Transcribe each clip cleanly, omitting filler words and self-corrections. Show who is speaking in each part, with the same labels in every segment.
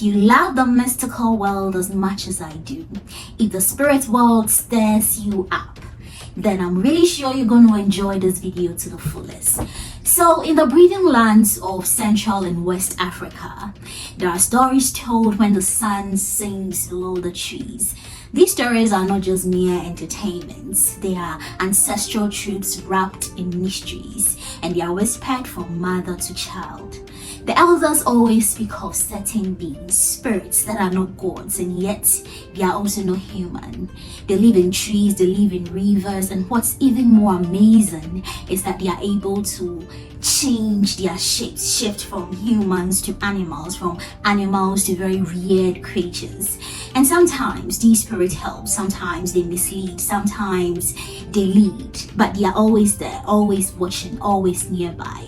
Speaker 1: you love the mystical world as much as I do, if the spirit world stirs you up, then I'm really sure you're going to enjoy this video to the fullest. So in the breeding lands of Central and West Africa, there are stories told when the sun sinks below the trees. These stories are not just mere entertainments, they are ancestral truths wrapped in mysteries, and they are whispered from mother to child. The elders always speak of certain beings, spirits that are not gods, and yet they are also not human. They live in trees, they live in rivers, and what's even more amazing is that they are able to change their shapes, shift from humans to animals, from animals to very weird creatures. And sometimes these spirits help, sometimes they mislead, sometimes they lead, but they are always there, always watching, always nearby.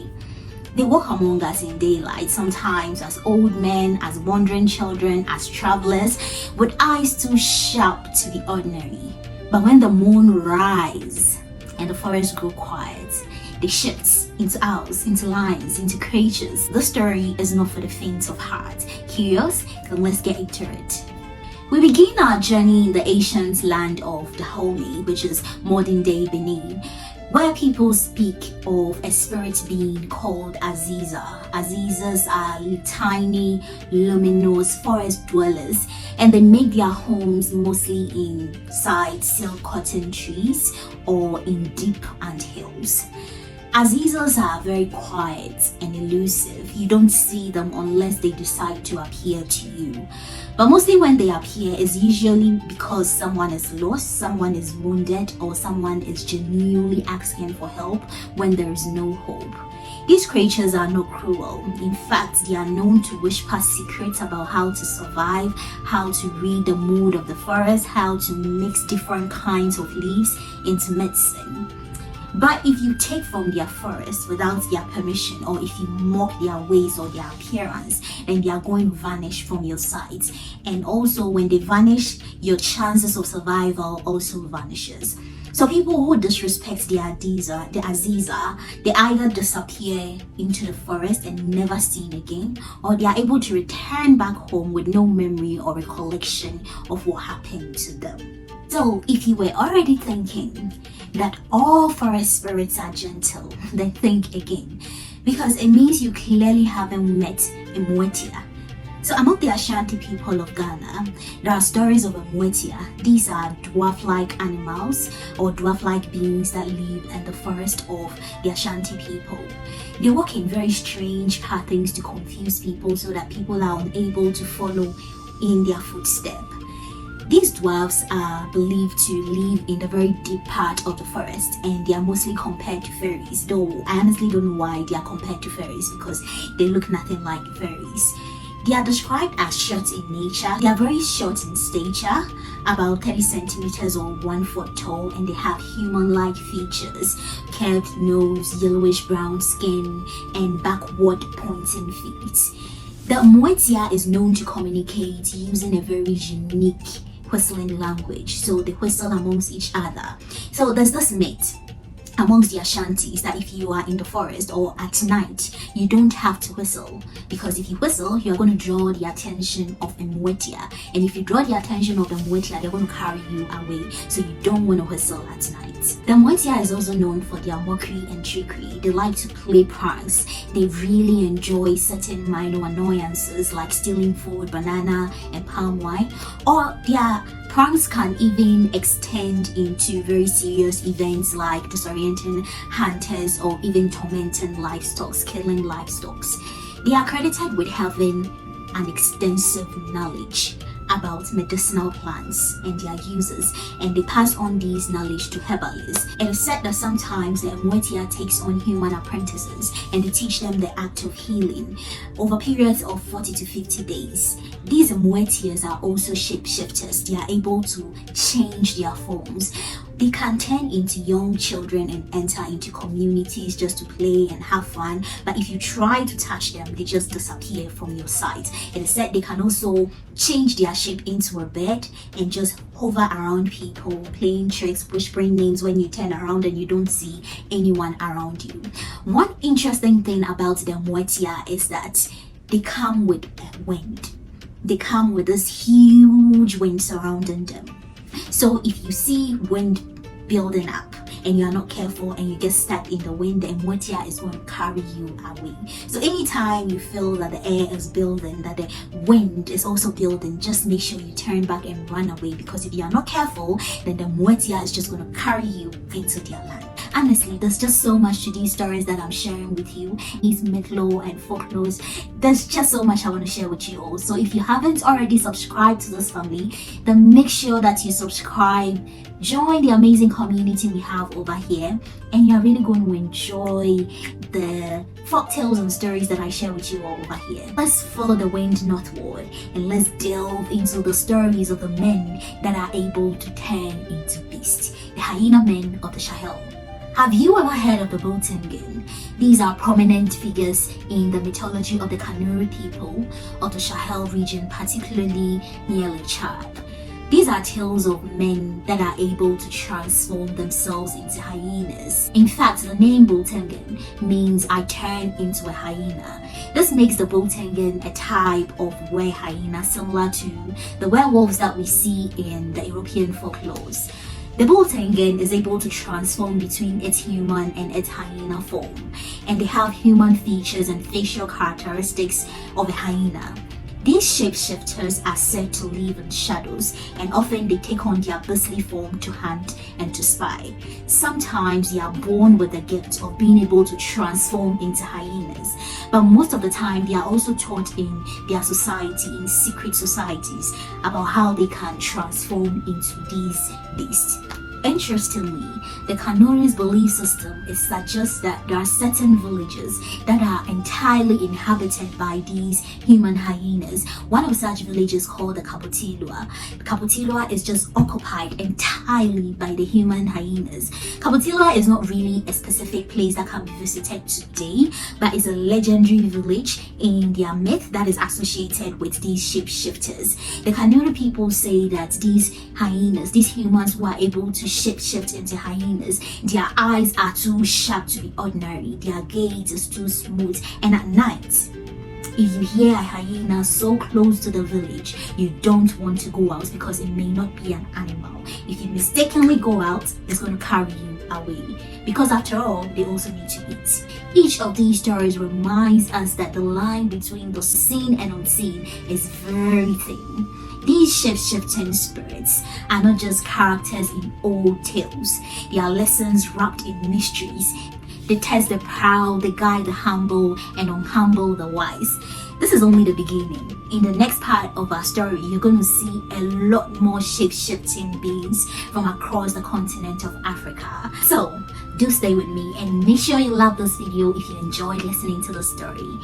Speaker 1: They walk among us in daylight, sometimes as old men, as wandering children, as travelers, with eyes too sharp to the ordinary. But when the moon rises and the forest grows quiet, they shift into owls, into lions, into creatures. The story is not for the faint of heart. Curious? Then let's get into it. We begin our journey in the ancient land of Dahomey, which is modern day Benin, where people speak of a spirit being called Aziza. Azizas are tiny, luminous forest dwellers, and they make their homes mostly inside silk cotton trees or in deep ant hills. Azizas are very quiet and elusive. You don't see them unless they decide to appear to you. But mostly when they appear is usually because someone is lost, someone is wounded, or someone is genuinely asking for help when there is no hope. These creatures are not cruel. In fact, they are known to whisper secrets about how to survive, how to read the mood of the forest, how to mix different kinds of leaves into medicine. But if you take from their forest without their permission, or if you mock their ways or their appearance, then they are going to vanish from your sight. And also when they vanish, your chances of survival also vanishes. So people who disrespect the Aziza, they either disappear into the forest and never seen again, or they are able to return back home with no memory or recollection of what happened to them. So if you were already thinking that all forest spirits are gentle, then think again, because it means you clearly haven't met Mmoatia. So among the Ashanti people of Ghana, there are stories of Mmoatia. These are dwarf-like animals or dwarf-like beings that live in the forest of the Ashanti people. They walk in very strange patterns to confuse people so that people are unable to follow in their footsteps. These dwarves are believed to live in the very deep part of the forest, and they are mostly compared to fairies, though I honestly don't know why they are compared to fairies, because they look nothing like fairies. They are described as short in nature. They are very short in stature, about 30 centimeters or 1 foot tall, and they have human-like features, curved nose, yellowish brown skin, and backward pointing feet. The Mmoatia is known to communicate using a very unique whistling language, so they whistle amongst each other. So there's this myth amongst the Ashantis that if you are in the forest or at night, you don't have to whistle, because if you whistle, you're going to draw the attention of Mmoatia, and if you draw the attention of the Mmoatia, they're going to carry you away, so you don't want to whistle at night. The Mmoatia is also known for their mockery and trickery. They like to play pranks. They really enjoy certain minor annoyances like stealing food, banana, and palm wine, or their pranks can even extend into very serious events like disorienting hunters or even tormenting livestock, killing livestock. They are credited with having an extensive knowledge about medicinal plants and their uses, and they pass on these knowledge to herbalists. It is said that sometimes the Mmoatia takes on human apprentices and they teach them the act of healing over periods of 40 to 50 days. These Mmoatias are also shapeshifters. They are able to change their forms. They can turn into young children and enter into communities just to play and have fun, but if you try to touch them, they just disappear from your sight. It is said they can also change their shape into a bird and just hover around people, playing tricks, whispering names when you turn around and you don't see anyone around you. One interesting thing about the Mmoatia is that they come with wind. they come with this huge wind surrounding them. So if you see wind building up and you are not careful and you get stuck in the wind, the Mmoatia is going to carry you away. So anytime you feel that the air is building, that the wind is also building, just make sure you turn back and run away, because if you are not careful, then the Mmoatia is just going to carry you into their land. Honestly, there's just so much to these stories that I'm sharing with you, these mythology and folklores. There's just so much I want to share with you all. So if you haven't already subscribed to this family, then make sure that you subscribe, join the amazing community we have over here, and you're really going to enjoy the folktales and stories that I share with you all over here. Let's follow the wind northward and let's delve into the stories of the men that are able to turn into beasts, the hyena men of the Sahel. Have you ever heard of the Botengen? These are prominent figures in the mythology of the Kanuri people of the Sahel region, particularly near Chad. These are tales of men that are able to transform themselves into hyenas. In fact, the name Botengen means I turn into a hyena. This makes the Botengen a type of were hyena, similar to the werewolves that we see in the European folklores. The Botengen is able to transform between its human and its hyena form, and they have human features and facial characteristics of a hyena. These shapeshifters are said to live in shadows, and often they take on their beastly form to hunt and to spy. Sometimes they are born with the gift of being able to transform into hyenas, but most of the time they are also taught in their society, in secret societies, about how they can transform into these beasts. Interestingly, the Kanuri's belief system suggests that there are certain villages that are entirely inhabited by these human hyenas. One of such villages is called the Kabutilua. Kabutilua is just occupied entirely by the human hyenas. Kabutilua is not really a specific place that can be visited today, but it's a legendary village in their myth that is associated with these shapeshifters. The Kanuri people say that these hyenas, these humans who are able to shapeshift into hyenas, their eyes are too sharp to be ordinary, their gaze is too smooth, and at night, if you hear a hyena so close to the village, you don't want to go out because it may not be an animal. If you mistakenly go out, it's going to carry you away, because after all, they also need to eat. Each of these stories reminds us that the line between the seen and unseen is very thin. These shape-shifting spirits are not just characters in old tales. They are lessons wrapped in mysteries. They test the proud, they guide the humble, and unhumble the wise. This is only the beginning. In the next part of our story, you're going to see a lot more shape-shifting beings from across the continent of Africa. So, do stay with me and make sure you love this video if you enjoyed listening to the story.